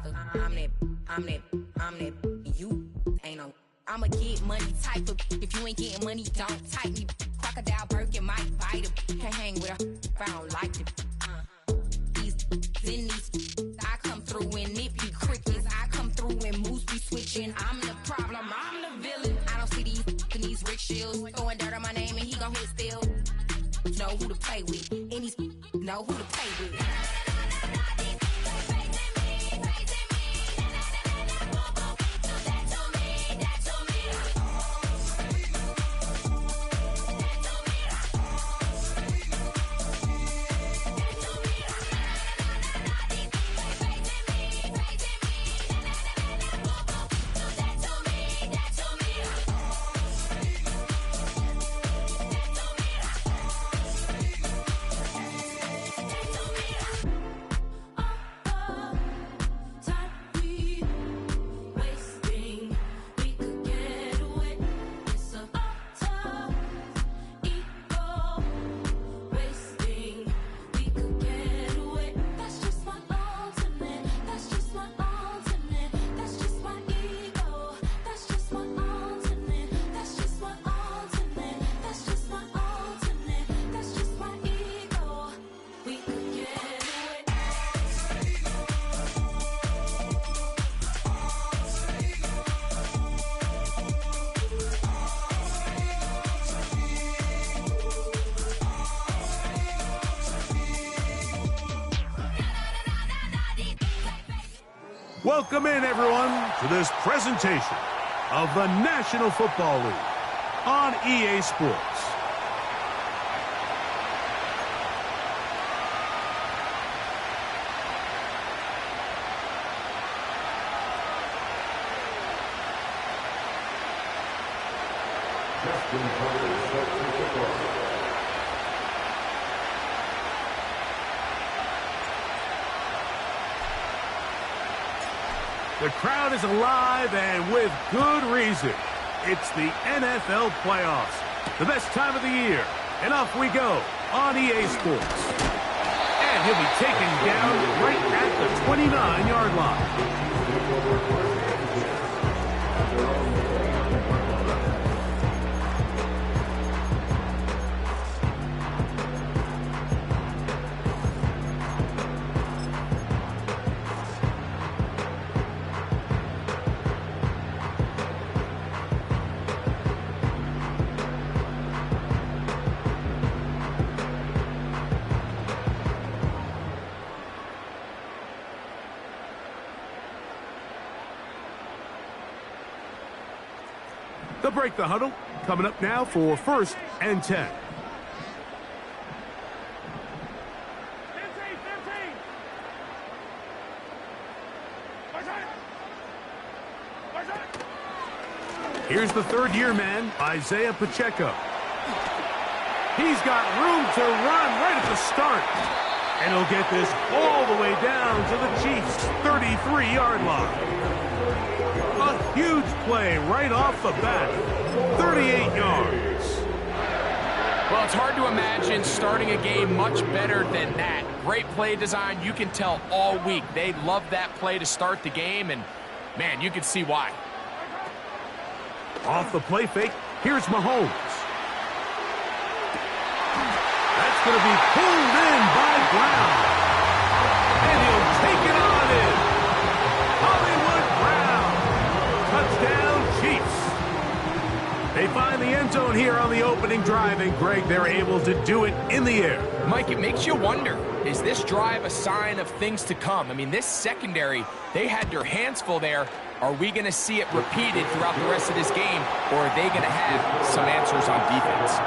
Wrighter. I'm that, you ain't no. I'ma get money type of. If you ain't getting money, don't type me. Crocodile Birkin might bite him. Can't hang with her if I don't like them. These in these, I come through in nippy crickets. I come through when moves be switching. I'm the problem, I'm the villain. I don't see these rickshaws throwing dirt on my name and he gon' hit still. Know who to play with, and these know who to play with. Welcome in, everyone, to this presentation of the National Football League on EA Sports. The crowd is alive, and with good reason. It's the NFL playoffs, the best time of the year. And off we go on EA Sports. And he'll be taken down right at the 29-yard line. They'll break the huddle. Coming up now for 1st and 10. Here's the third-year man, Isaiah Pacheco. He's got room to run right at the start. And he'll get this all the way down to the Chiefs' 33-yard line. A huge play right off the bat. 38 yards. Well, it's hard to imagine starting a game much better than that. Great play design. You can tell all week they love that play to start the game, and, man, you can see why. Off the play fake, here's Mahomes. That's going to be pulled in by Brown. And he'll take it on in. Hollywood Brown. Touchdown, Chiefs. They find the end zone here on the opening drive, and, Greg, they're able to do it in the air. Mike, it makes you wonder, is this drive a sign of things to come? I mean, this secondary, they had their hands full there. Are we going to see it repeated throughout the rest of this game, or are they going to have some answers on defense?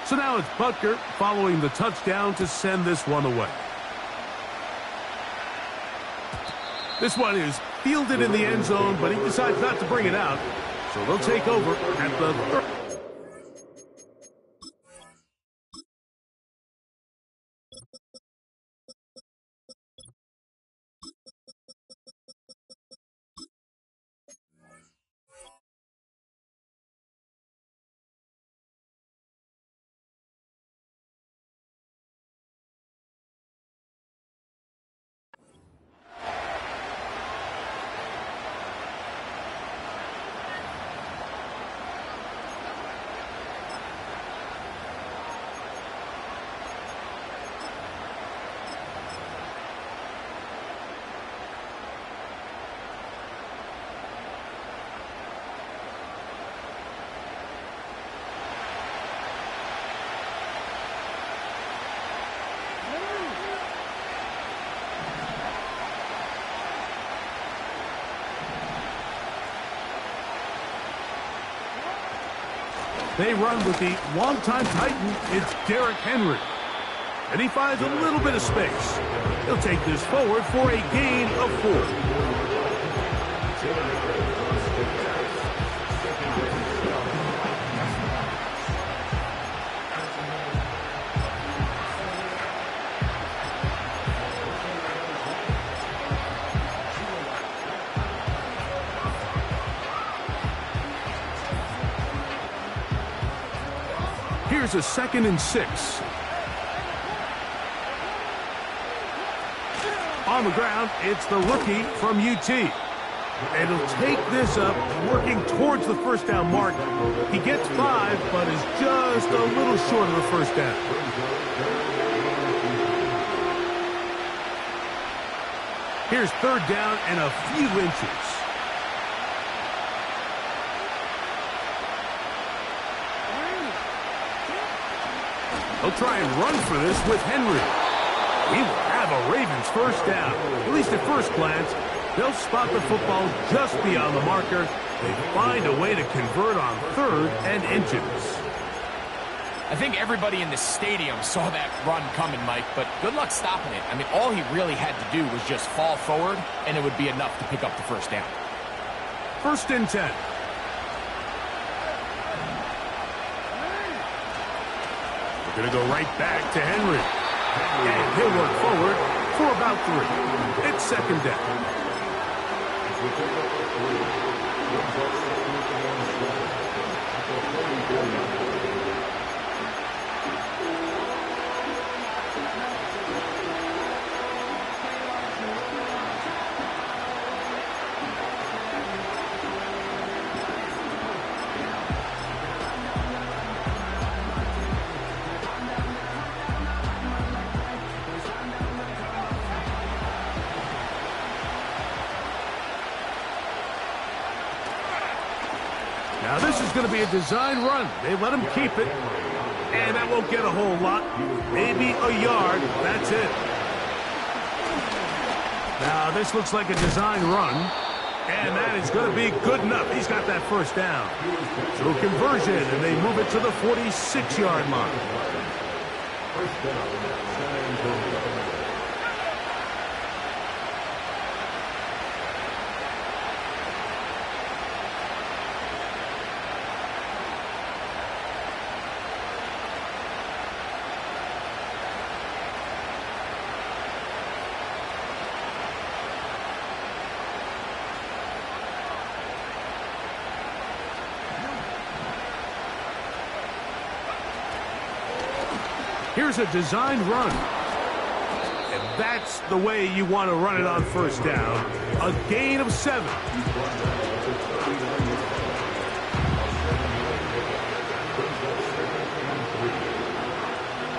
So now it's Butker following the touchdown to send this one away. This one is fielded in the end zone, but he decides not to bring it out. So they'll take over at the 30. They run with the longtime Titan. It's Derrick Henry. And he finds a little bit of space. He'll take this forward for a gain of 4. Here's a 2nd and 6. On the ground, it's the rookie from UT. And he'll take this up, working towards the first down mark. He gets 5, but is just a little short of the first down. Here's 3rd down and a few inches. He'll try and run for this with Henry. He will have a Ravens first down. At least at first glance, they'll spot the football just beyond the marker. They find a way to convert on 3rd and inches. I think everybody in the stadium saw that run coming, Mike, but good luck stopping it. I mean, all he really had to do was just fall forward, and it would be enough to pick up the first down. 1st and 10. Going to go right back to Henry. And he'll work forward for about 3. It's 2nd down. Now this is going to be a design run. They let him keep it. And that won't get a whole lot. Maybe a yard. That's it. Now this looks like a design run. And that is going to be good enough. He's got that first down. So conversion, and they move it to the 46-yard line. First down. Here's a design run. And that's the way you want to run it on first down. A gain of 7.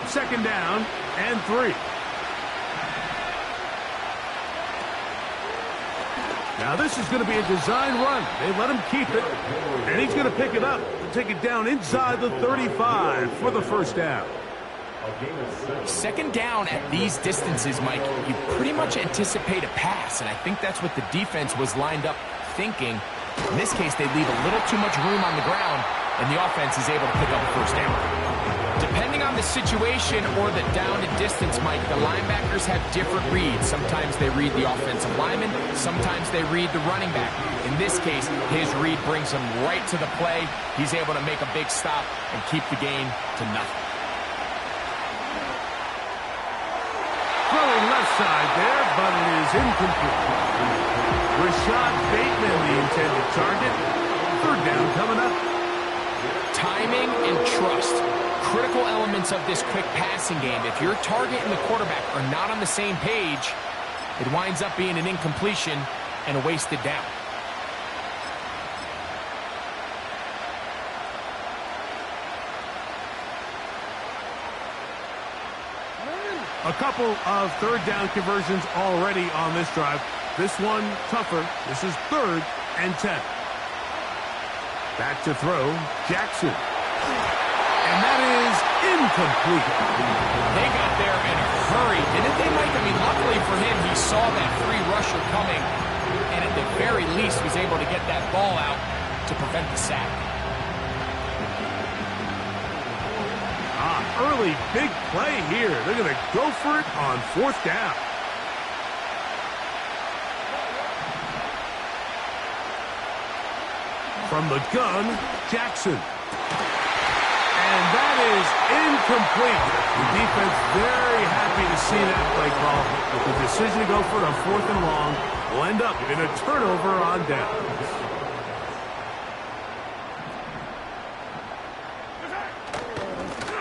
Second down and 3. Now this is going to be a design run. They let him keep it. And he's going to pick it up and take it down inside the 35 for the first down. Second down at these distances, Mike, you pretty much anticipate a pass, and I think that's what the defense was lined up thinking. In this case, they leave a little too much room on the ground, and the offense is able to pick up a first down. Depending on the situation or the down and distance, Mike, the linebackers have different reads. Sometimes they read the offensive lineman, sometimes they read the running back. In this case, his read brings him right to the play. He's able to make a big stop and keep the gain to nothing. Throwing left side there, but it is incomplete. Rashad Bateman, the intended target. Third down coming up. Timing and trust. Critical elements of this quick passing game. If your target and the quarterback are not on the same page, it winds up being an incompletion and a wasted down. A couple of third down conversions already on this drive. This one tougher. This is 3rd and 10. Back to throw, Jackson. And that is incomplete. They got there in a hurry, didn't they, Mike? I mean, luckily for him, he saw that free rusher coming, and at the very least was able to get that ball out to prevent the sack. early big play here. They're going to go for it on 4th down. From the gun, Jackson. And that is incomplete. The defense very happy to see that play call. The decision to go for it on 4th and long will end up in a turnover on downs.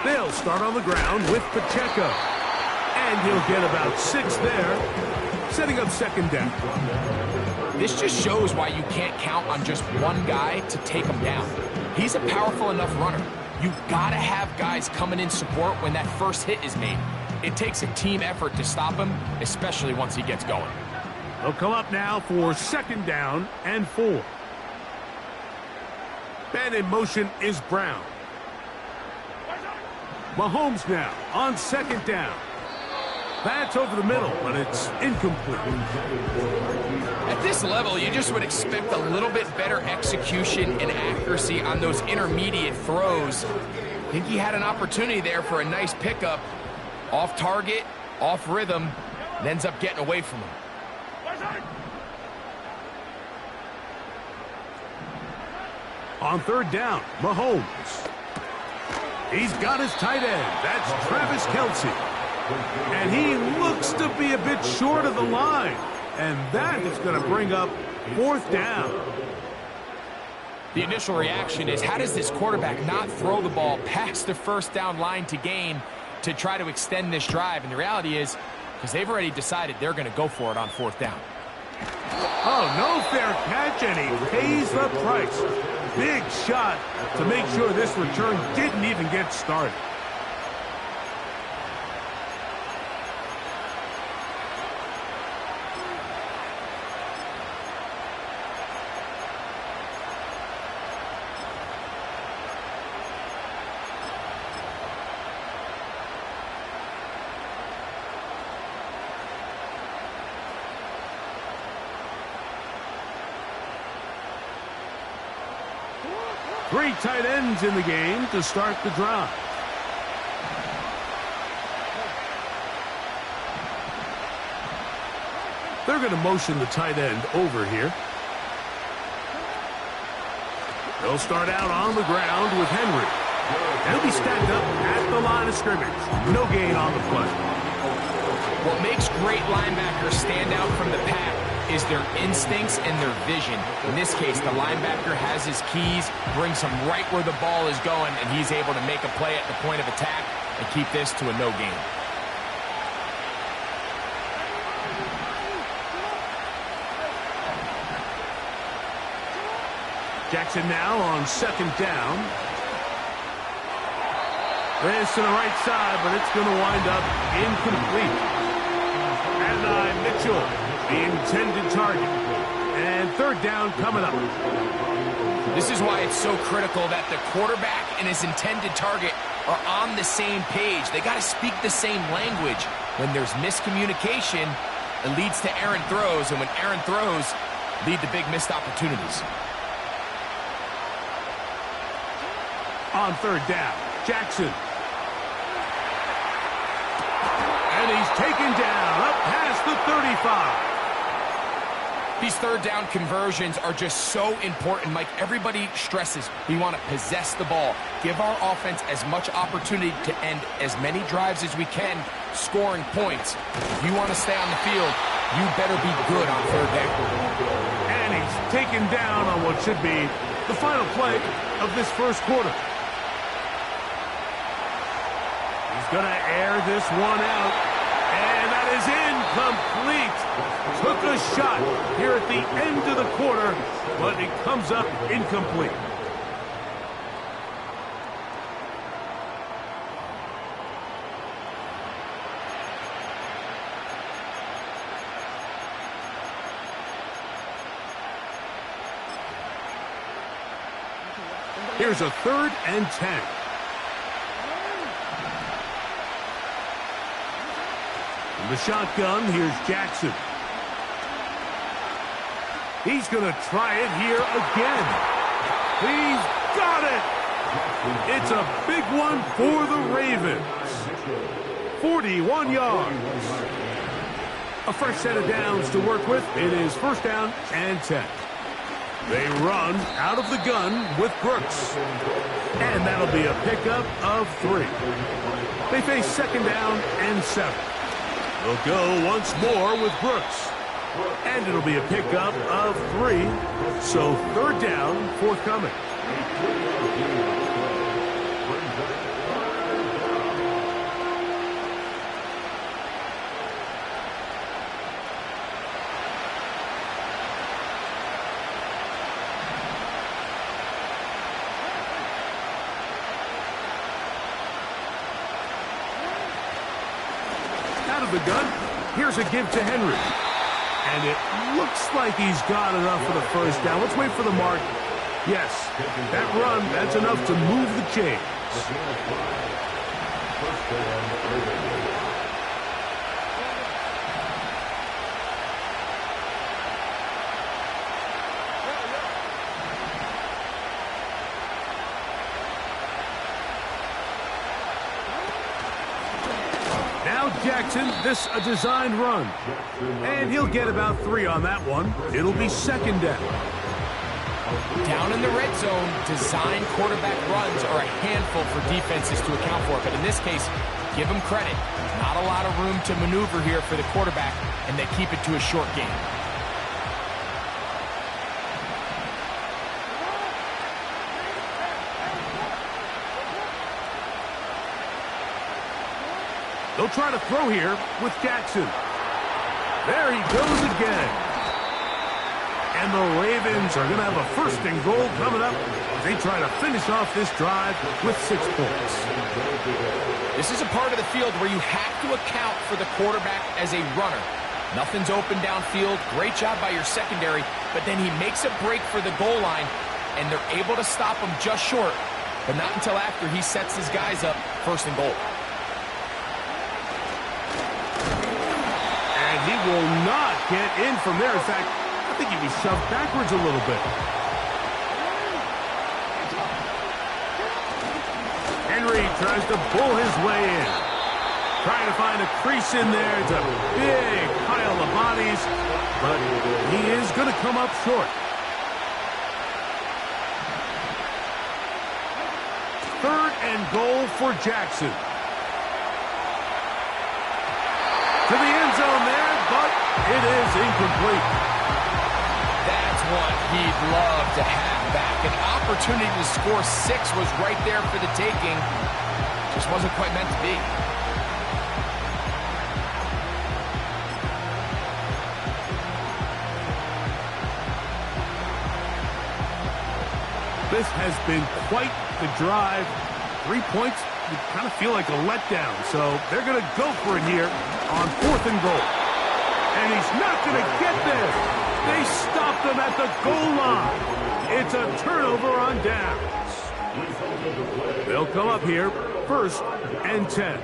They'll start on the ground with Pacheco. And he'll get about 6 there, setting up 2nd down. This just shows why you can't count on just one guy to take him down. He's a powerful enough runner. You've got to have guys coming in support when that first hit is made. It takes a team effort to stop him, especially once he gets going. They'll come up now for 2nd down and 4. And in motion is Brown. Mahomes now on 2nd down. That's over the middle, but it's incomplete. At this level, you just would expect a little bit better execution and accuracy on those intermediate throws. I think he had an opportunity there for a nice pickup. Off target, off rhythm, and ends up getting away from him. On 3rd down, Mahomes. He's got his tight end. That's Travis Kelce. And he looks to be a bit short of the line. And that is going to bring up 4th down. The initial reaction is, how does this quarterback not throw the ball past the 1st down line to gain to try to extend this drive? And the reality is, because they've already decided they're going to go for it on 4th down. Oh, no fair catch, and he pays the price. Big shot to make sure this return didn't even get started. Three tight ends in the game to start the drive. They're going to motion the tight end over here. They'll start out on the ground with Henry. They'll be stacked up at the line of scrimmage. No gain on the play. What makes great linebackers stand out from the pack is their instincts and their vision. In this case, the linebacker has his keys, brings him right where the ball is going, and he's able to make a play at the point of attack and keep this to a no gain. Jackson now on 2nd down. This to the right side, but it's going to wind up incomplete. And Mitchell, the intended target. And 3rd down coming up. This is why it's so critical that the quarterback and his intended target are on the same page. They got to speak the same language. When there's miscommunication, it leads to errant throws, and when errant throws lead to big missed opportunities. On 3rd down, Jackson. And he's taken down up past the 35. These 3rd down conversions are just so important. Mike, everybody stresses we want to possess the ball, give our offense as much opportunity to end as many drives as we can, scoring points. If you want to stay on the field, you better be good on 3rd down. And he's taken down on what should be the final play of this first quarter. He's going to air this one out, and that is incomplete. Took a shot here at the end of the quarter, but it comes up incomplete. Here's a 3rd and 10. From the shotgun, here's Jackson. He's going to try it here again. He's got it! It's a big one for the Ravens. 41 yards. A fresh set of downs to work with. It is first down and 10. They run out of the gun with Brooks. And that'll be a pickup of 3. They face second down and 7. They'll go once more with Brooks. And it'll be a pickup of 3. So third down forthcoming. Out of the gun, here's a give to Henry. And it looks like he's got enough for the first down. Let's wait for the mark. Yes, that run, that's enough to move the chains. Now Jackson, this a designed run. And he'll get about 3 on that one. It'll be second down. Down in the red zone, design quarterback runs are a handful for defenses to account for. But in this case, give them credit. Not a lot of room to maneuver here for the quarterback, and they keep it to a short game. They'll try to throw here with Jackson. There he goes again. And the Ravens are going to have a first and goal coming up as they try to finish off this drive with 6 points. This is a part of the field where you have to account for the quarterback as a runner. Nothing's open downfield. Great job by your secondary, but then he makes a break for the goal line, and they're able to stop him just short, but not until after he sets his guys up first and goal. And he will not get in from there. In fact, I think he'd be shoved backwards a little bit. Henry tries to pull his way in. Trying to find a crease in there. It's a big pile of bodies, but he is going to come up short. Third and goal for Jackson. To the end zone there, but it is incomplete. That's what he'd love to have back. An opportunity to score 6 was right there for the taking. Just wasn't quite meant to be. This has been quite the drive. 3 points, you kind of feel like a letdown. So they're going to go for it here on 4th and goal. And he's not going to get there. They stopped him at the goal line. It's a turnover on downs. They'll come up here, 1st and 10.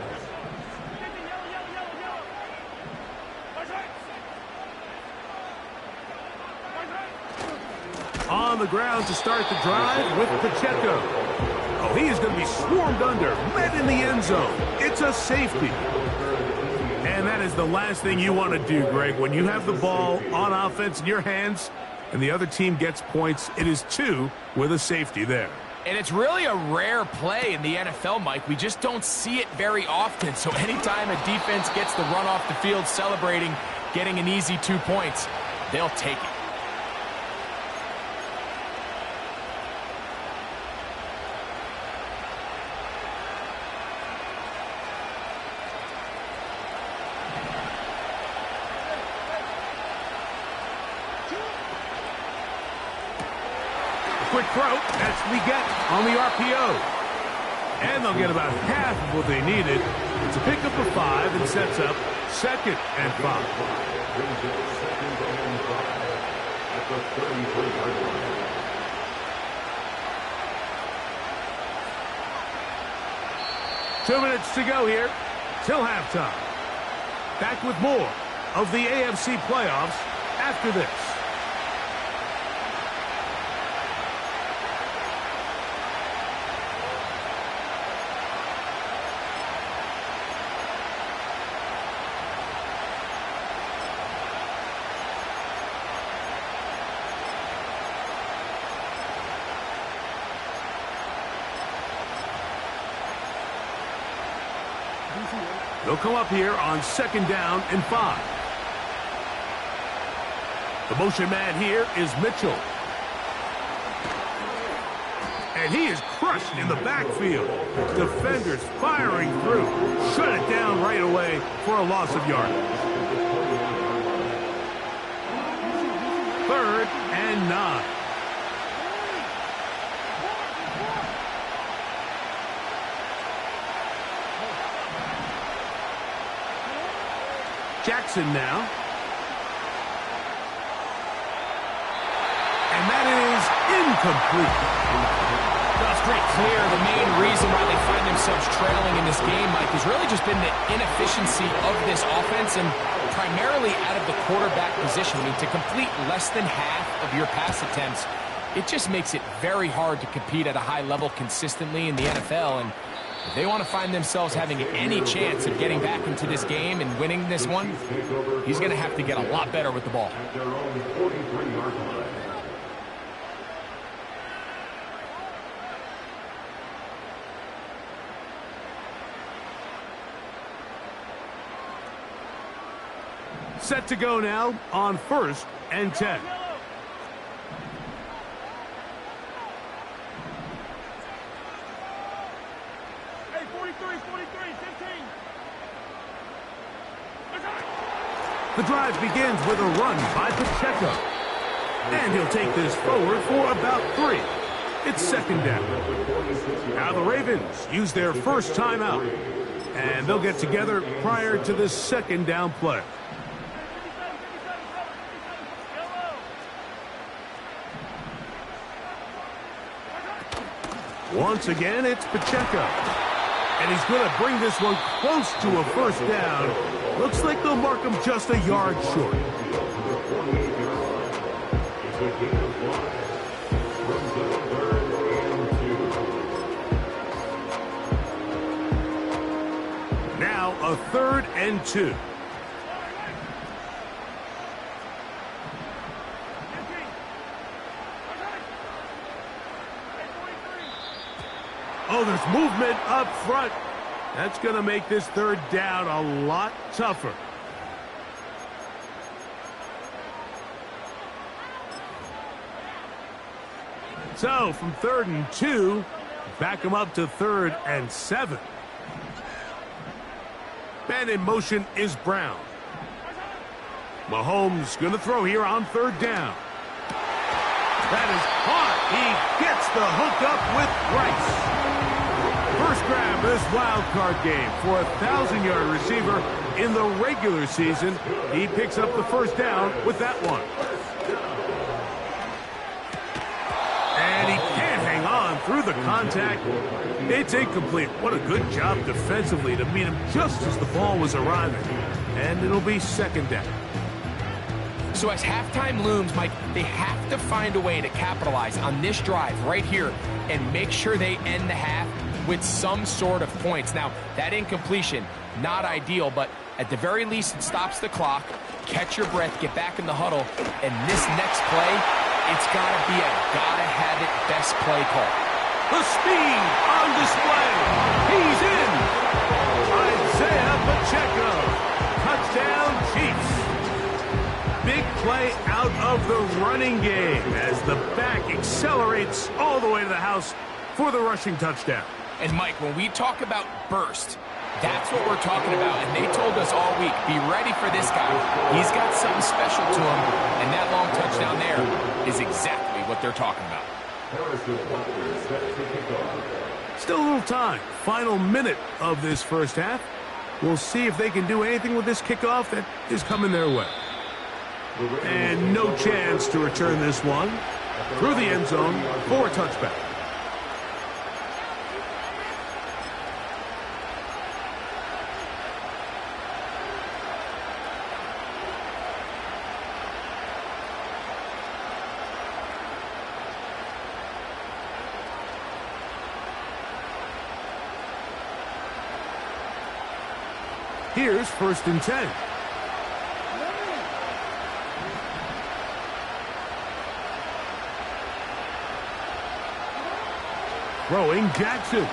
On the ground to start the drive with Pacheco. Oh, he is going to be swarmed under, met in the end zone. It's a safety. And that is the last thing you want to do, Greg. When you have the ball on offense in your hands and the other team gets points, it is 2 with a safety there. And it's really a rare play in the NFL, Mike. We just don't see it very often. So anytime a defense gets the run off the field celebrating, getting an easy 2 points, they'll take it. Quick throw, that's what we get on the RPO. And they'll get about half of what they needed. It's a pickup of 5 and sets up 2nd and 5. 2 minutes to go here till halftime. Back with more of the AFC playoffs after this. They'll come up here on 2nd down and 5. The motion man here is Mitchell. And he is crushed in the backfield. Defenders firing through. Shut it down right away for a loss of yardage. 3rd and 9. Jackson now. And that is incomplete. Well, it's pretty clear the main reason why they find themselves trailing in this game, Mike, has really just been the inefficiency of this offense and primarily out of the quarterback position. I mean, to complete less than half of your pass attempts, it just makes it very hard to compete at a high level consistently in the NFL. And if they want to find themselves having any chance of getting back into this game and winning this one, he's going to have to get a lot better with the ball. Set to go now on 1st and 10. Hey, 43, 15. The drive begins with a run by Pacheco. And he'll take this forward for about 3. It's 2nd down. Now the Ravens use their first timeout. And they'll get together prior to this 2nd down play. Once again, it's Pacheco. And he's going to bring this one close to a 1st down. Looks like they'll mark him just a yard short. Now a 3rd and 2. Oh, there's movement up front. That's going to make this 3rd down a lot tougher. So, from 3rd and 2, back him up to 3rd and 7. Man in motion is Brown. Mahomes going to throw here on 3rd down. That is caught. He gets the hook up with Rice. First grab of this wild card game for a 1,000-yard receiver in the regular season. He picks up the 1st down with that one. And he can't hang on through the contact. It's incomplete. What a good job defensively to meet him just as the ball was arriving. And it'll be 2nd down. So as halftime looms, Mike, they have to find a way to capitalize on this drive right here and make sure they end the half with some sort of points. Now, that incompletion, not ideal, but at the very least, it stops the clock. Catch your breath, get back in the huddle, and this next play, it's got to be a gotta-have-it best play call. The speed on display. He's in. Isaiah Pacheco. Touchdown, Chiefs. Big play out of the running game as the back accelerates all the way to the house for the rushing touchdown. And Mike, when we talk about burst, that's what we're talking about. And they told us all week, be ready for this guy. He's got something special to him. And that long touchdown there is exactly what they're talking about. Still a little time. Final minute of this 1st half. We'll see if they can do anything with this kickoff that is coming their way. And no chance to return this one through the end zone for a touchback. Here's 1st and 10. Throwing Jackson.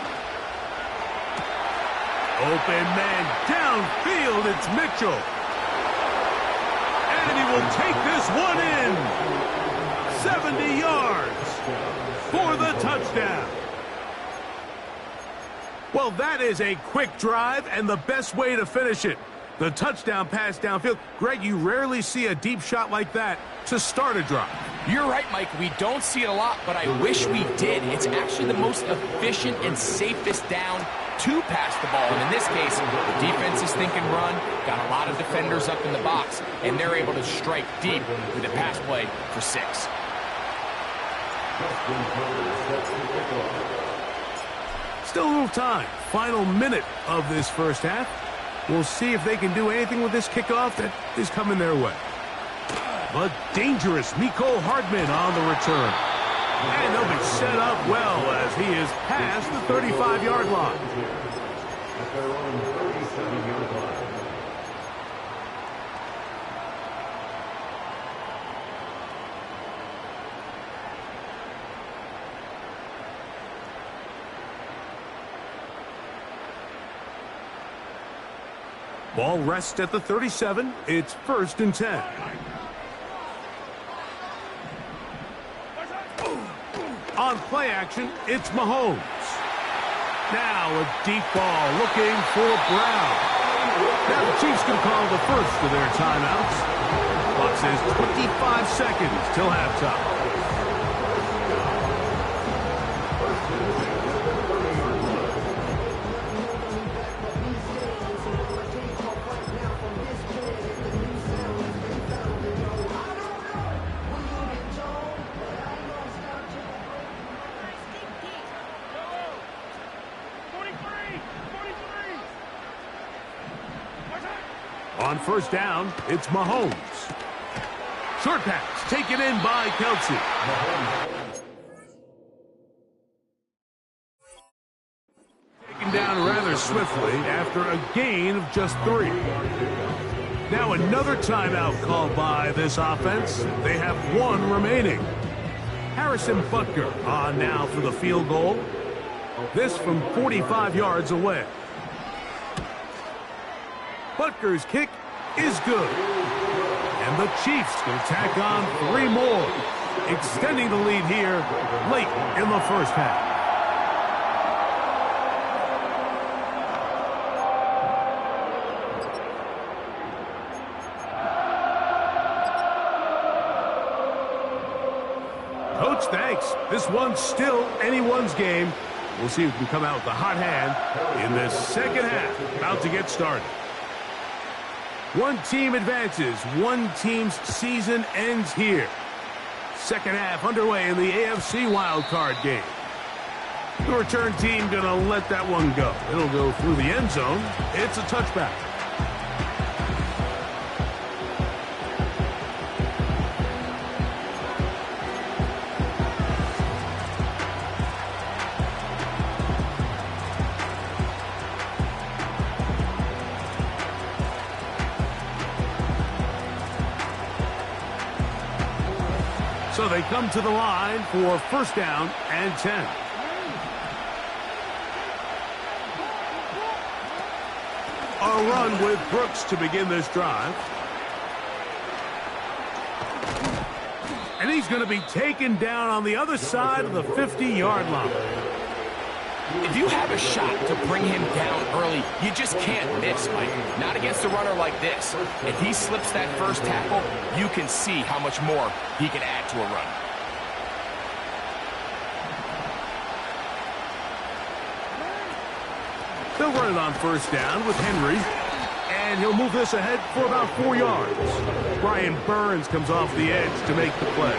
Open man downfield, it's Mitchell. And he will take this one in. 70 yards for the touchdown. Well, that is a quick drive and the best way to finish it. The touchdown pass downfield. Greg, you rarely see a deep shot like that to start a drive. You're right, Mike. We don't see it a lot, but I wish we did. It's actually the most efficient and safest down to pass the ball. And in this case, the defense is thinking run, got a lot of defenders up in the box, and they're able to strike deep with a pass play for 6. Still a little time. Final minute of this first half. We'll see if they can do anything with this kickoff that is coming their way. But dangerous Mecole Hardman on the return. And they'll be set up well as he is past the 35-yard line. Ball rests at the 37. It's 1st and 10. On play action, it's Mahomes. Now a deep ball looking for Brown. Now the Chiefs can call the first of their timeouts. Clock says 25 seconds till halftime. On first down, it's Mahomes. Short pass taken in by Kelsey. Taken down rather swiftly after a gain of just 3. Now another timeout called by this offense. They have 1 remaining. Harrison Butker on now for the field goal. This from 45 yards away. Butker's kick is good. And the Chiefs can tack on 3 more, extending the lead here late in the first half. Coach, thanks. This one's still anyone's game. We'll see who can come out with the hot hand in this second half. About to get started. One team advances. One team's season ends here. Second half underway in the AFC wildcard game. The return team going to let that one go. It'll go through the end zone. It's a touchback. So they come to the line for 1st down and 10. A run with Brooks to begin this drive. And he's going to be taken down on the other side of the 50-yard line. If you have a shot to bring him down early, you just can't miss, Mike. Not against a runner like this. If he slips that first tackle, you can see how much more he can add to a run. They'll run it on 1st down with Henry. And he'll move this ahead for about 4 yards. Brian Burns comes off the edge to make the play.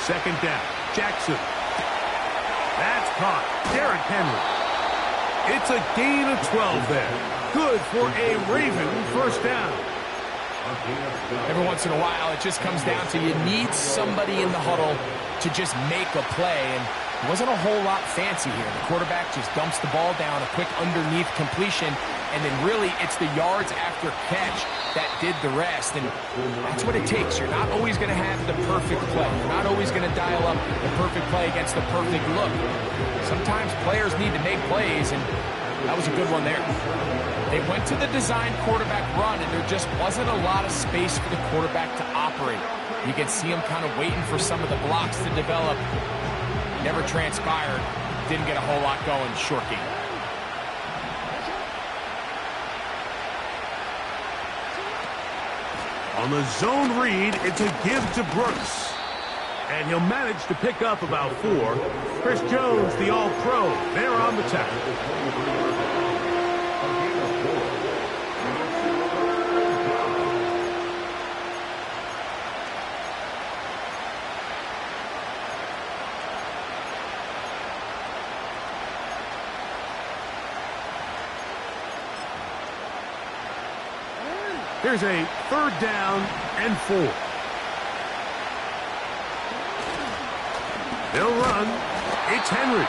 2nd down, Jackson. That's caught. Derrick Henry. It's a gain of 12 there. Good for a Raven 1st down. Every once in a while, it just comes down to you need somebody in the huddle to just make a play. And it wasn't a whole lot fancy here. The quarterback just dumps the ball down, a quick underneath completion, and then really it's the yards after catch that did the rest, and that's what it takes. You're not always going to have the perfect play. You're not always going to dial up the perfect play against the perfect look. Sometimes players need to make plays, and that was a good one there. They went to the design quarterback run, and there just wasn't a lot of space for the quarterback to operate. You can see him kind of waiting for some of the blocks to develop. Never transpired. Didn't get a whole lot going. Short game. On the zone read, it's a give to Brooks. And he'll manage to pick up about 4. Chris Jones, the All-Pro, there on the tackle. Here's a 3rd down and 4. They'll run. It's Henry.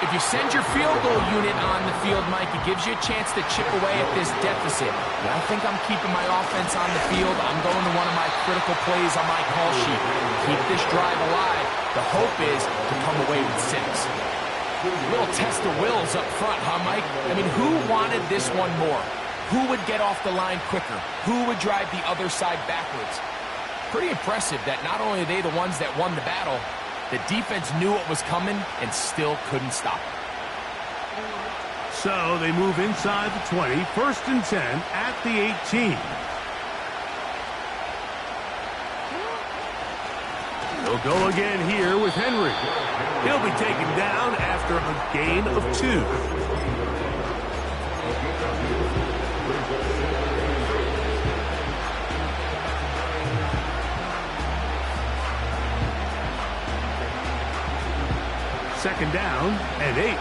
If you send your field goal unit on the field, Mike, it gives you a chance to chip away at this deficit. I think I'm keeping my offense on the field. I'm going to one of my critical plays on my call sheet. Keep this drive alive. The hope is to come away with 6. Little test of wills up front, huh, Mike? I mean, who wanted this one more? Who would get off the line quicker? Who would drive the other side backwards? Pretty impressive that not only are they the ones that won the battle, the defense knew what was coming and still couldn't stop it. So they move inside the 20, 1st and 10 at the 18. They'll go again here with Henry. He'll be taken down after a gain of 2. Second down and 8.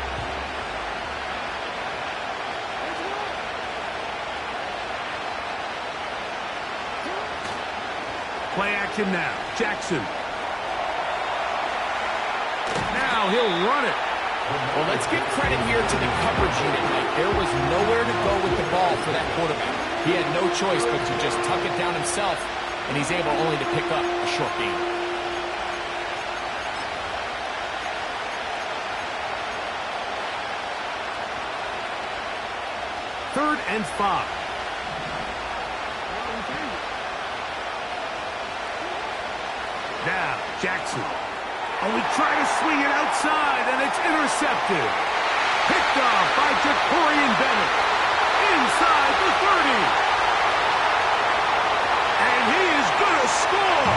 Play action now. Jackson. Now he'll run it. Well, let's give credit here to the coverage unit, Mike. There was nowhere to go with the ball for that quarterback. He had no choice but to just tuck it down himself, and he's able only to pick up a short gain. 3rd and 5. Now, Jackson. Oh, we try to swing it outside, and it's intercepted. Picked off by Jacorian Bennett. Inside the 30. And he is going to score.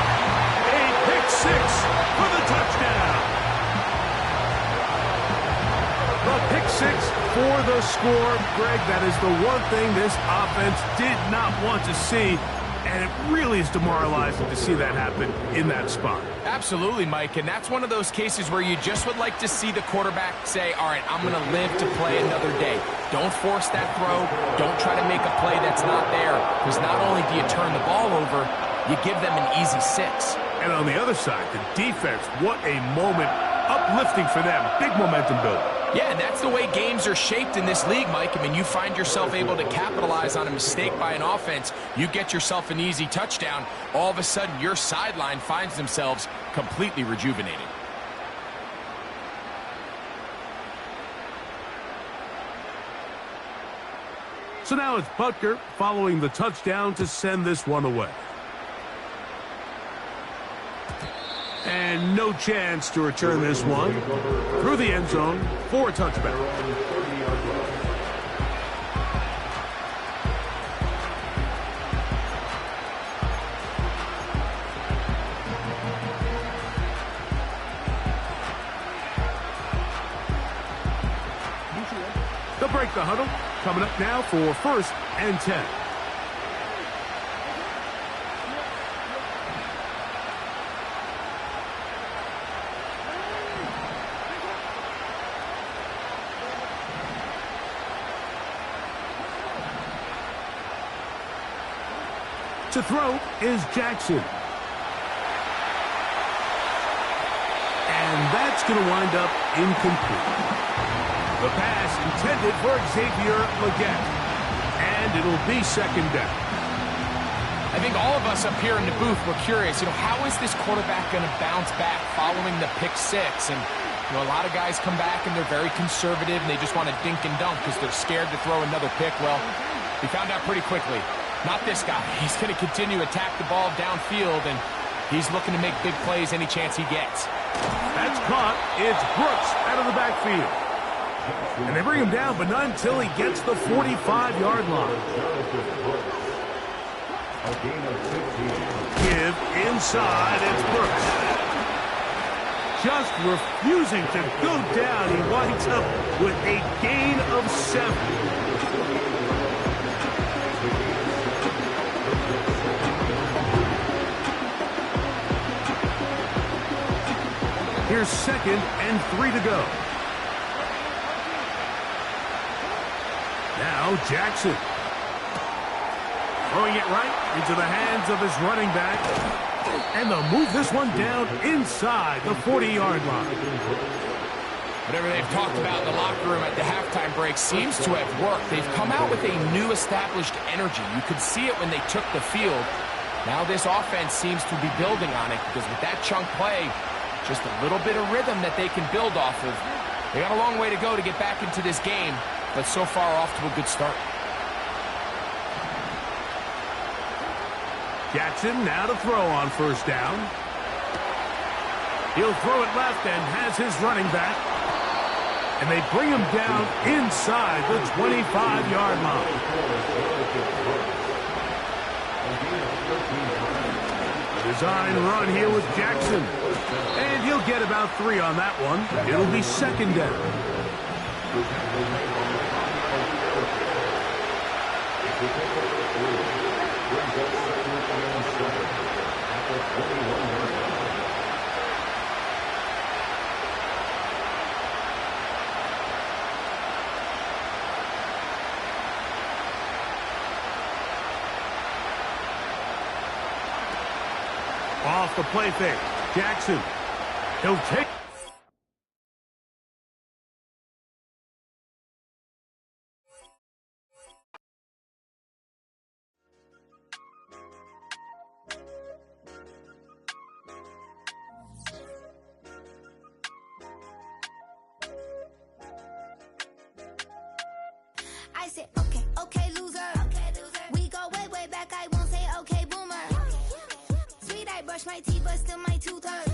A pick 6 for the touchdown. The pick 6 for the score. Greg, that is the one thing this offense did not want to see, and it really is demoralizing to see that happen in that spot. Absolutely, Mike, and that's one of those cases where you just would like to see the quarterback say, all right, I'm going to live to play another day. Don't force that throw. Don't try to make a play that's not there, because not only do you turn the ball over, you give them an easy 6. And on the other side, the defense, what a moment. Uplifting for them. Big momentum build. Yeah, and that's the way games are shaped in this league, Mike. I mean, you find yourself able to capitalize on a mistake by an offense. You get yourself an easy touchdown. All of a sudden, your sideline finds themselves completely rejuvenated. So now it's Butker following the touchdown to send this one away. And no chance to return this one through the end zone for a touchback. They'll break the huddle. Coming up now for 1st and 10. To throw is Jackson. And that's going to wind up incomplete. The pass intended for Xavier Legette. And it'll be second down. I think all of us up here in the booth were curious, how is this quarterback going to bounce back following the pick six? And, a lot of guys come back and they're very conservative and they just want to dink and dunk because they're scared to throw another pick. Well, we found out pretty quickly. Not this guy. He's going to continue to attack the ball downfield, and he's looking to make big plays any chance he gets. That's caught. It's Brooks out of the backfield. And they bring him down, but not until he gets the 45-yard line. Give inside. It's Brooks. Just refusing to go down. He winds up with a gain of 7. Here's 2nd and 3 to go. Now Jackson. Throwing it right into the hands of his running back. And they'll move this one down inside the 40-yard line. Whatever they've talked about in the locker room at the halftime break seems to have worked. They've come out with a new established energy. You could see it when they took the field. Now this offense seems to be building on it because with that chunk play, just a little bit of rhythm that they can build off of. They got a long way to go to get back into this game, but so far off to a good start. Jackson now to throw on first down. He'll throw it left and has his running back. And they bring him down inside the 25-yard line. Design run here with Jackson. And he'll get about 3 on that one. It'll be second down. Off the play fake. Jackson. He'll take. I said, okay, loser. We go way back. I won't say okay, boomer. Sweet, I brush my teeth, but still my tooth hurt.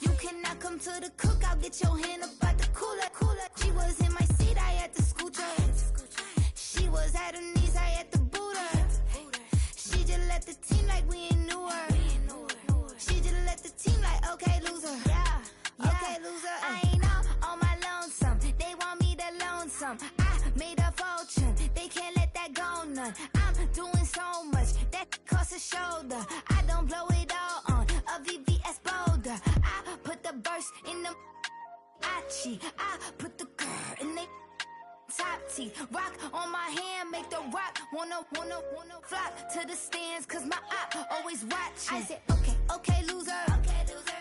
You cannot come to the cookout, get your hand up at the cooler. She was in my seat, I had to scoot her. She was at her knees, I had to boot her. She just let the team like we ain't knew her. She just let the team like, okay, loser. Okay, loser. I ain't all on my lonesome. They want me to loan some. I made a fortune. They can't let that go none. I'm doing so much that costs a shoulder. I don't blow it all on a VVS boulder. I put the burst in the I put the girl in the top T. Rock on my hand, make the rock wanna flock to the stands, cause my eye always watching. I said, okay, loser.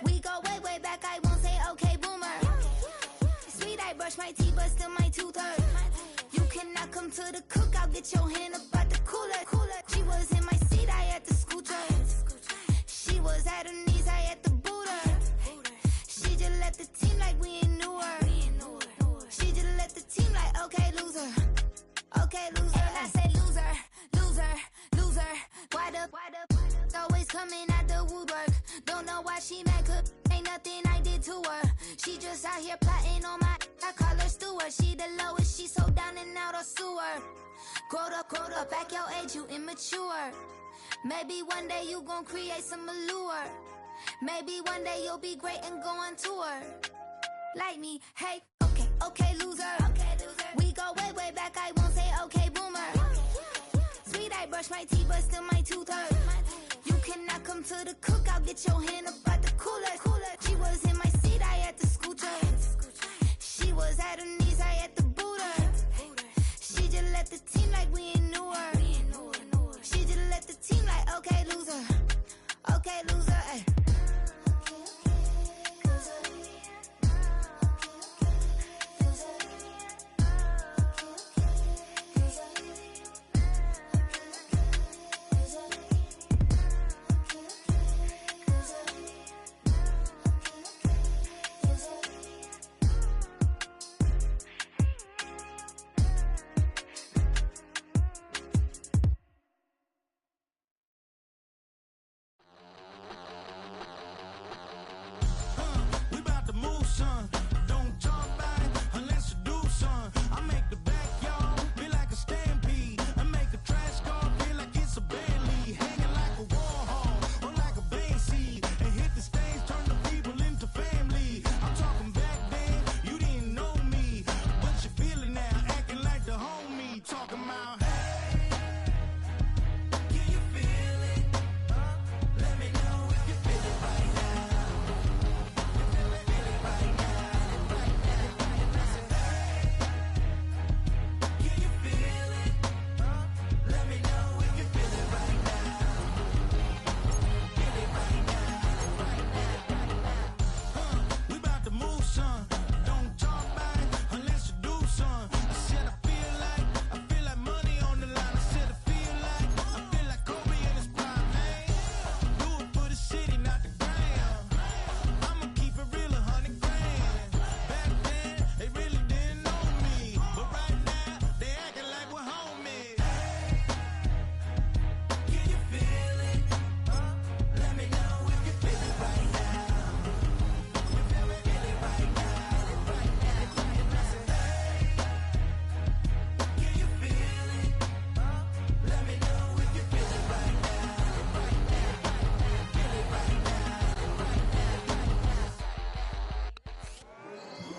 We go way back, I won't say okay, boomer. Sweet, I brush my teeth, but still my tooth hurt. You cannot come to the cookout, get your hand up at the cooler. She was in my seat, I had to scoot her. She was at her knees, I had to boot her. She just let the team like we ain't knew her. She just let the team like, okay, loser. Okay, loser. And I say loser. Why the always coming at the woodwork? Don't know why she mad, cause ain't nothing I did to her. She just out here plotting on my, I call her steward. She the lowest, she so down and out of sewer. Growed up, back your age, you immature. Maybe one day you gon' create some allure. Maybe one day you'll be great and go on tour. Like me, hey, okay, loser. We go way back, I won't say okay, boomer. Sweet, I brush my teeth, but still my tooth hurt. You cannot come to the cookout, get your hand up at the cooler. She was in my seat, I had to scoot her. She was at her knees, I had to boot her. She just let the team like we ain't knew her. She just let the team like, okay, loser. Okay, loser, ay.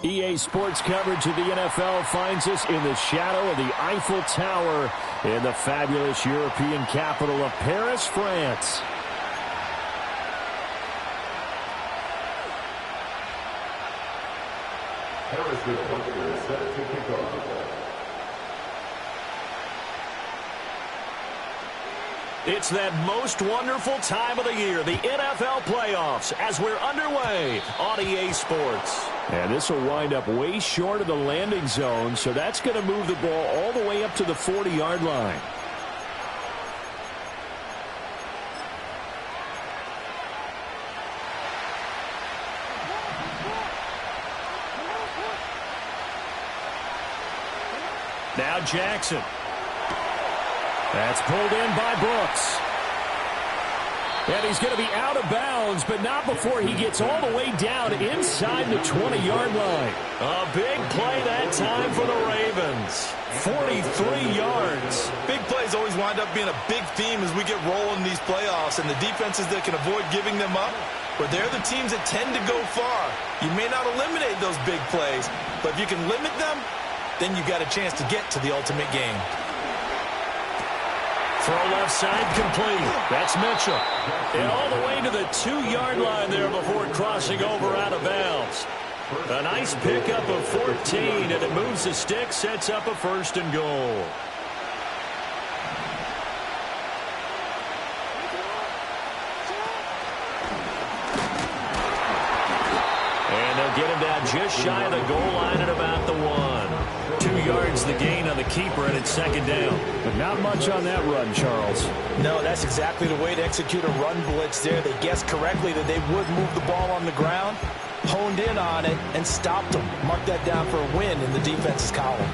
EA Sports coverage of the NFL finds us in the shadow of the Eiffel Tower in the fabulous European capital of Paris, France. Paris is set to kick off. It's that most wonderful time of the year, the NFL playoffs, as we're underway on EA Sports. And this will wind up way short of the landing zone, so that's going to move the ball all the way up to the 40-yard line. Now Jackson. That's pulled in by Brooks. And he's going to be out of bounds, but not before he gets all the way down inside the 20-yard line. A big play that time for the Ravens. 43 yards. Big plays always wind up being a big theme as we get rolling in these playoffs, and the defenses that can avoid giving them up, but they're the teams that tend to go far. You may not eliminate those big plays, but if you can limit them, then you got a chance to get to the ultimate game. Throw left side complete. That's Mitchell. And all the way to the 2-yard line there before crossing over out of bounds. A nice pickup of 14, and it moves the stick, sets up a 1st and goal. And they'll get him down just shy of the goal line at about the 1. 2 yards the gain on the keeper, and it's 2nd down. But not much on that run, Charles. No, that's exactly the way to execute a run blitz there. They guessed correctly that they would move the ball on the ground, honed in on it, and stopped them. Mark that down for a win in the defense's column.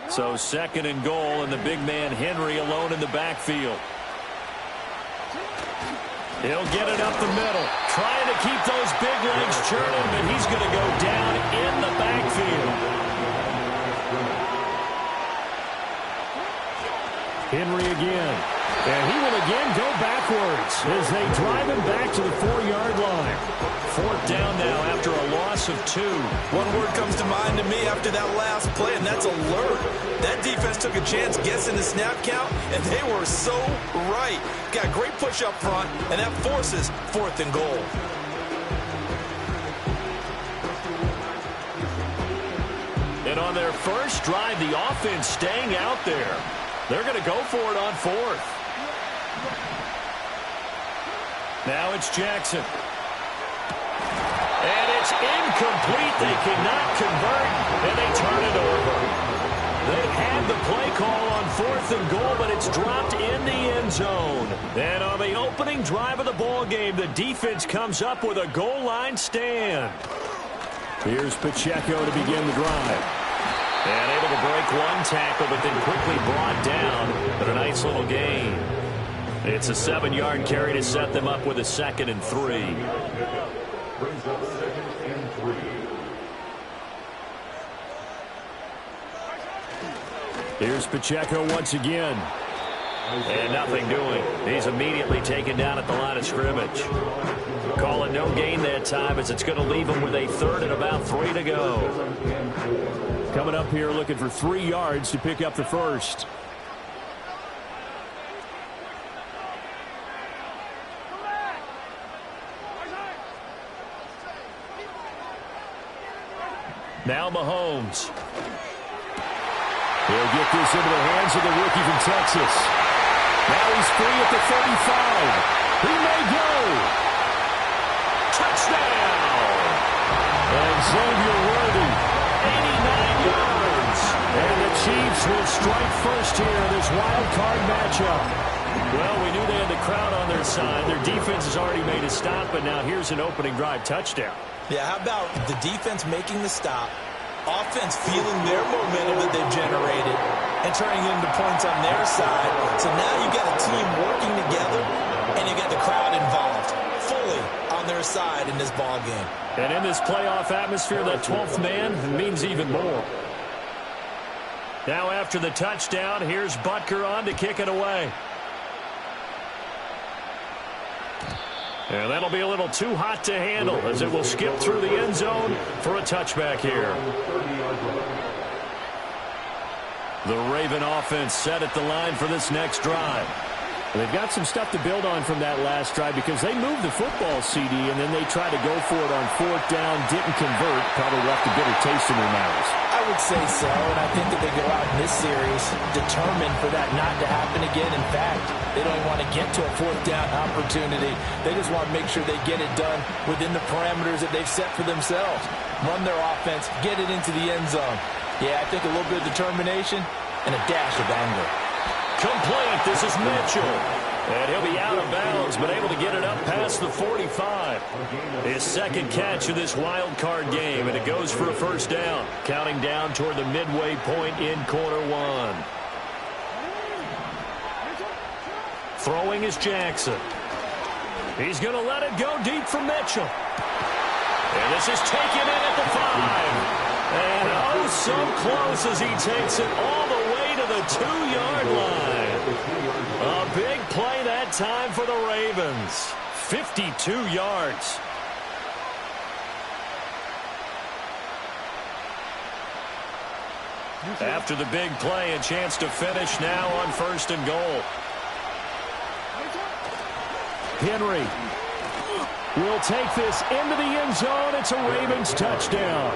So 2nd and goal, and the big man Henry alone in the backfield. He'll get it up the middle, trying to keep those big legs churning, but he's going to go down in the backfield. Henry again, and he will again go backwards as they drive him back to the 4-yard line. 4th down now after a loss of 2. One word comes to mind to me after that last play, and that's alert. That defense took a chance guessing the snap count, and they were so right. Got great push up front, and that forces 4th and goal. And on their first drive, the offense staying out there. They're going to go for it on 4th. Now it's Jackson. And it's incomplete. They cannot convert, and they turn it over. They had the play call on 4th and goal, but it's dropped in the end zone. And on the opening drive of the ball game, the defense comes up with a goal line stand. Here's Pacheco to begin the drive. And able to break one tackle, but then quickly brought down. But a nice little gain. It's a 7-yard carry to set them up with a 2nd and 3. Brings up 2nd and 3. Here's Pacheco once again. And nothing doing. He's immediately taken down at the line of scrimmage. Call it no gain that time, as it's going to leave him with a 3rd and about 3 to go. Coming up here looking for 3 yards to pick up the 1st. Now Mahomes. He'll get this into the hands of the rookie from Texas. Now he's free at the 35. He may go. Touchdown! And Xavier Worthy, 89 yards. And the Chiefs will strike first here in this wild card matchup. Well, we knew they had the crowd on their side. Their defense has already made a stop, but now here's an opening drive touchdown. Yeah, how about the defense making the stop, offense feeling their momentum that they've generated, and turning it into points on their side. So now you've got a team working together, and you got the crowd involved fully on their side in this ball game. And in this playoff atmosphere, that 12th man means even more. Now after the touchdown, here's Butker on to kick it away. And that'll be a little too hot to handle as it will skip through the end zone for a touchback here. The Raven offense set at the line for this next drive. They've got some stuff to build on from that last drive because they moved the football, CD, and then they tried to go for it on fourth down, didn't convert, probably left a bitter taste in their mouths. I would say so, and I think that they go out in this series determined for that not to happen again. In fact, they don't even want to get to a fourth down opportunity. They just want to make sure they get it done within the parameters that they've set for themselves. Run their offense, get it into the end zone. Yeah, I think a little bit of determination and a dash of anger. Complete. This is Mitchell. And he'll be out of bounds, but able to get it up past the 45. His second catch of this wild card game, and it goes for a first down. Counting down toward the midway point in quarter one. Throwing is Jackson. He's going to let it go deep for Mitchell. And this is taken in at the 5. And oh, so close as he takes it all the way to the 2-yard line. A big play that time for the Ravens. 52 yards. After the big play, a chance to finish now on 1st and goal. Henry will take this into the end zone. It's a Ravens touchdown.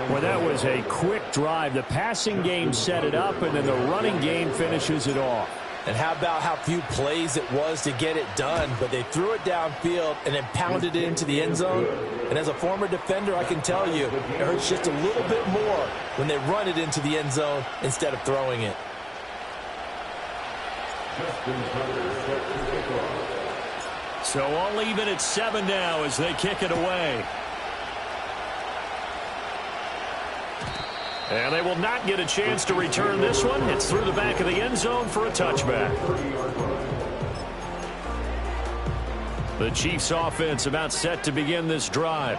Well, that was a quick drive. The passing game set it up, and then the running game finishes it off. And how about how few plays it was to get it done, but they threw it downfield and then pounded it into the end zone. And as a former defender, I can tell you, it hurts just a little bit more when they run it into the end zone instead of throwing it. So all even at 7 now as they kick it away. And they will not get a chance to return this one. It's through the back of the end zone for a touchback. The Chiefs offense about set to begin this drive.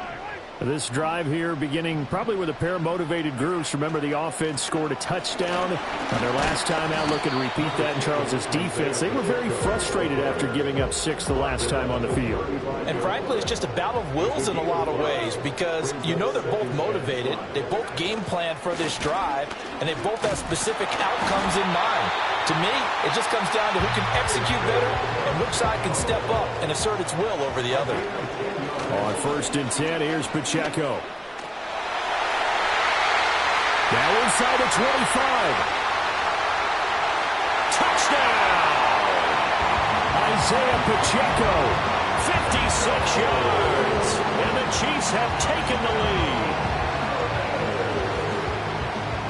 This drive here beginning probably with a pair of motivated groups. Remember, the offense scored a touchdown on their last time out, looking to repeat that in Charles's defense. They were very frustrated after giving up 6 the last time on the field. And frankly, it's just a battle of wills in a lot of ways because you know they're both motivated. They both game plan for this drive, and they both have specific outcomes in mind. To me, it just comes down to who can execute better and which side can step up and assert its will over the other. On 1st and 10, here's Pacheco. Now inside the 25. Touchdown! Isaiah Pacheco, 56 yards. And the Chiefs have taken the lead.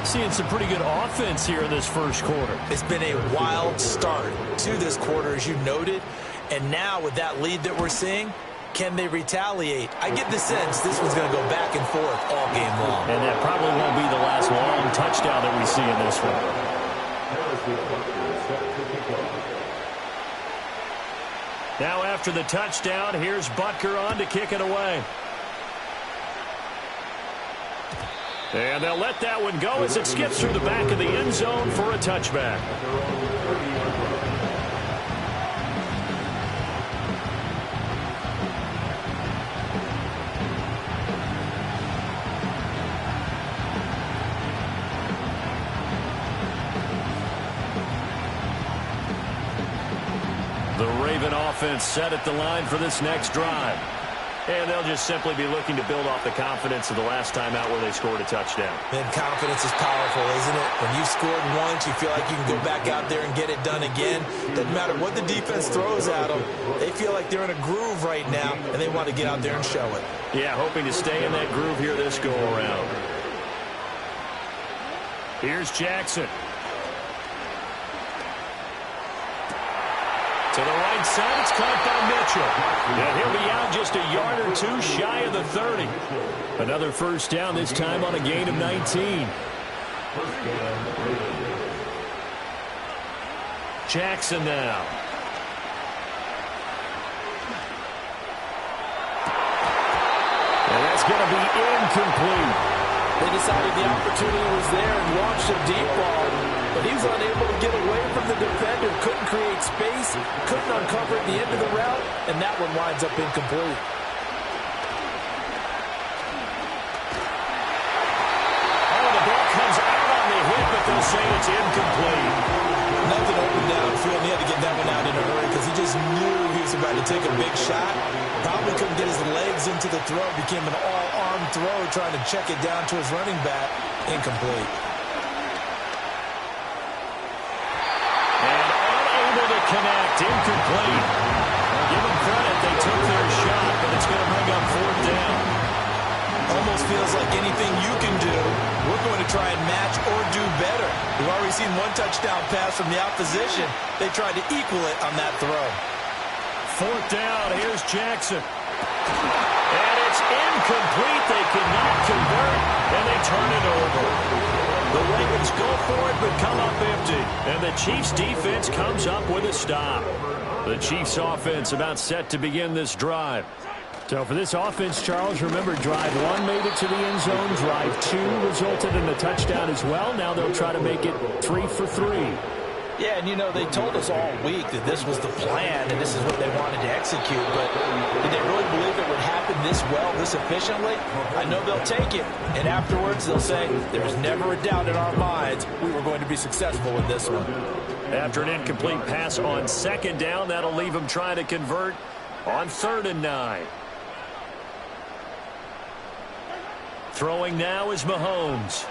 Seeing some pretty good offense here in this first quarter. It's been a wild start to this quarter, as you noted. And now with that lead that we're seeing, can they retaliate? I get the sense this one's going to go back and forth all game long. And that probably won't be the last long touchdown that we see in this one. Now after the touchdown, here's Butker on to kick it away. And they'll let that one go as it skips through the back of the end zone for a touchback. The Raven offense set at the line for this next drive. And they'll just simply be looking to build off the confidence of the last time out where they scored a touchdown. And confidence is powerful, isn't it? When you've scored once, you feel like you can go back out there and get it done again. Doesn't matter what the defense throws at them. They feel like they're in a groove right now, and they want to get out there and show it. Yeah, hoping to stay in that groove here this go-around. Here's Jackson. To the right side, it's caught by Mitchell. And he'll be out just a yard or two shy of the 30. Another first down, this time on a gain of 19. Jackson now. it's going to be incomplete. They decided the opportunity was there and launched a deep ball, but he was unable to get away from the defender, couldn't create space, couldn't uncover at the end of the route, and that one winds up incomplete. Oh, the ball comes out on the hit, but they'll say it's incomplete. Nothing open downfield. He had to get that one out in a hurry because he just knew he was about to take a big shot. Probably couldn't get his legs into the throw. Became an all-arm throw trying to check it down to his running back. Incomplete. And unable to connect. Incomplete. Give them credit. They took their shot, but it's going to bring up fourth down. Almost feels like anything you can do, we're going to try and match or do better. We've already seen one touchdown pass from the opposition. They tried to equal it on that throw. Fourth down. Here's Jackson. And it's incomplete. They cannot convert, and they turn it over. The Ravens go for it, but come up empty. And the Chiefs' defense comes up with a stop. The Chiefs' offense about set to begin this drive. So for this offense, Charles, remember, drive 1 made it to the end zone. Drive 2 resulted in a touchdown as well. Now they'll try to make it 3 for 3. Yeah, and you know, they told us all week that this was the plan and this is what they wanted to execute, but did they really believe it would happen this well, this efficiently? I know they'll take it, and afterwards they'll say, there's never a doubt in our minds we were going to be successful in this one. After an incomplete pass on second down, that'll leave them trying to convert on 3rd and 9. Throwing now is Mahomes.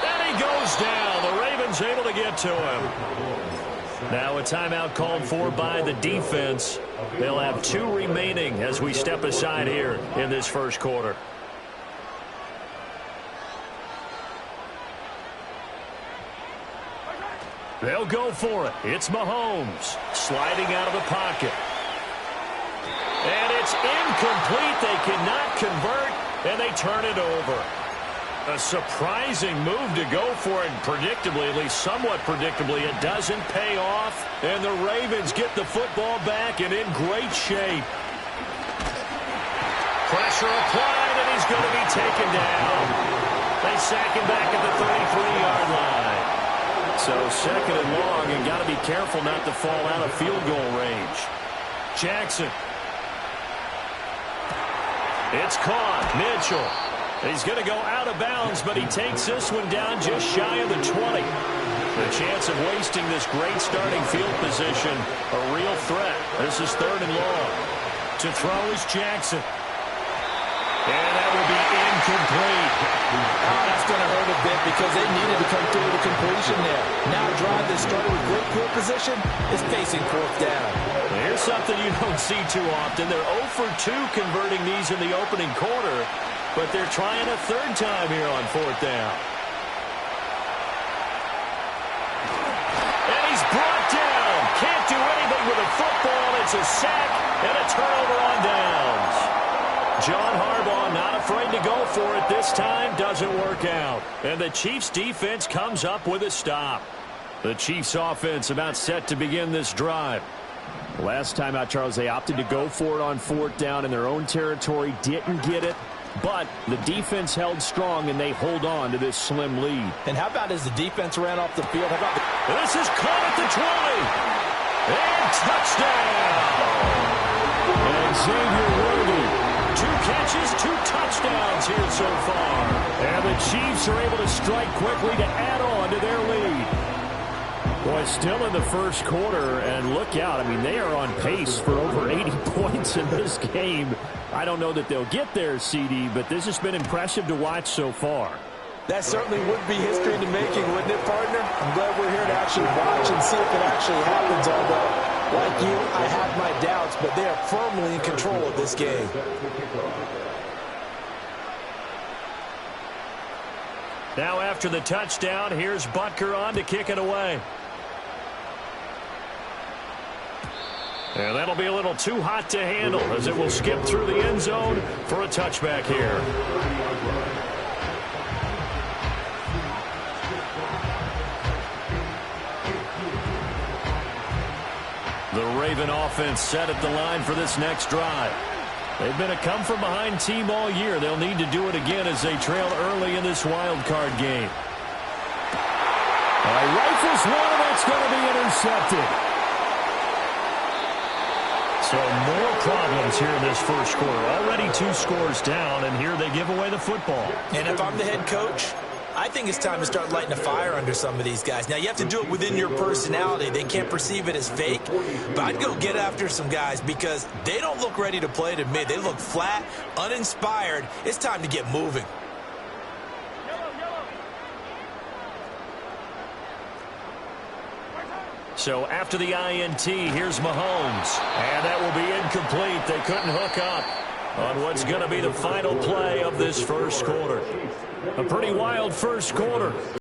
And he goes down. The Ravens able to get to him. Now a timeout called for by the defense. They'll have 2 remaining as we step aside here in this first quarter. They'll go for it. It's Mahomes sliding out of the pocket. And it's incomplete. They cannot convert, and they turn it over. A surprising move to go for it, and predictably, at least somewhat predictably, it doesn't pay off, and the Ravens get the football back and in great shape. Pressure applied, and he's going to be taken down. They sack him back at the 33-yard line. So 2nd and long, and got to be careful not to fall out of field goal range. Jackson. It's caught. Mitchell. He's going to go out of bounds, but he takes this one down just shy of the 20. The chance of wasting this great starting field position, a real threat. This is 3rd and long. To throw is Jackson. And that will be incomplete. Oh, that's going to hurt a bit because they needed to come through the completion there. Now a drive that started with great field position is facing 4th down. Here's something you don't see too often. They're 0 for 2 converting these in the opening quarter, but they're trying a 3rd time here on 4th down. And he's brought down. Can't do anything with a football. It's a sack and a turnover on downs. John Harbaugh not afraid to go for it this time. Doesn't work out. And the Chiefs defense comes up with a stop. The Chiefs offense about set to begin this drive. Last time out, Charles, they opted to go for it on 4th down in their own territory. Didn't get it. But the defense held strong, and they hold on to this slim lead. And how about as the defense ran off the field? How about this is caught at the 20. And touchdown. And Xavier Worthy. 2 catches, 2 touchdowns here so far. And the Chiefs are able to strike quickly to add on to their lead. Boy, still in the first quarter, and look out. I mean, they are on pace for over 80 points in this game. I don't know that they'll get there, CD, but this has been impressive to watch so far. That certainly would be history in the making, wouldn't it, partner? I'm glad we're here to actually watch and see if it actually happens, although, like you, I have my doubts, but they are firmly in control of this game. Now after the touchdown, here's Butker on to kick it away. And that'll be a little too hot to handle as it will skip through the end zone for a touchback here. The Raven offense set at the line for this next drive. They've been a come-from-behind team all year. They'll need to do it again as they trail early in this wild card game. Rifles one, and that's going to be intercepted. So more problems here in this first quarter. Already 2 scores down, and here they give away the football. And if I'm the head coach, I think it's time to start lighting a fire under some of these guys. Now, you have to do it within your personality. They can't perceive it as fake. But I'd go get after some guys because they don't look ready to play to me. They look flat, uninspired. It's time to get moving. So after the INT, here's Mahomes. And that will be incomplete. They couldn't hook up on what's going to be the final play of this first quarter. A pretty wild first quarter.